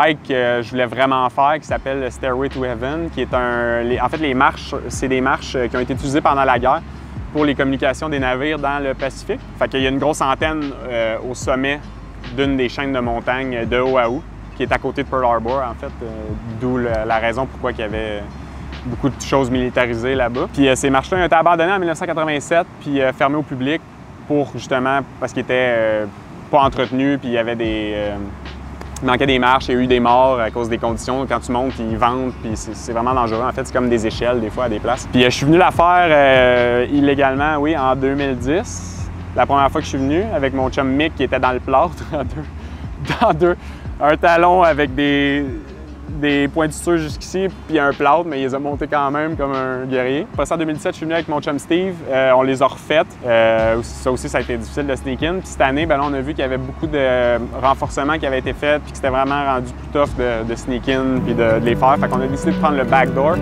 hike que je voulais vraiment faire qui s'appelle le Stairway to Heaven, qui est en fait, les marches, c'est des marches qui ont été utilisées pendant la guerre pour les communications des navires dans le Pacifique. Fait qu'il y a une grosse antenne au sommet d'une des chaînes de montagnes de Oahu, qui est à côté de Pearl Harbor, en fait, d'où la raison pourquoi il y avait beaucoup de choses militarisées là-bas. Puis ces marches-là ont été abandonnées en 1987, puis fermées au public pour justement, parce qu'ils étaient pas entretenus, puis il y avait il manquait des marches, il y a eu des morts à cause des conditions. Quand tu montes, ils vendent, puis c'est vraiment dangereux. En fait, c'est comme des échelles, des fois, à des places. Puis je suis venu la faire illégalement, oui, en 2010. La première fois que je suis venu, avec mon chum Mick, qui était dans le plâtre, un talon avec des points de suture jusqu'ici, puis un plâtre, mais il les a montés quand même comme un guerrier. Après ça, en 2017, je suis venu avec mon chum Steve. On les a refaites. Ça aussi, ça a été difficile de sneak in. Puis cette année, ben là, on a vu qu'il y avait beaucoup de renforcements qui avaient été faits, puis que c'était vraiment rendu plus tough de sneak in, puis de les faire. Fait qu'on a décidé de prendre le backdoor.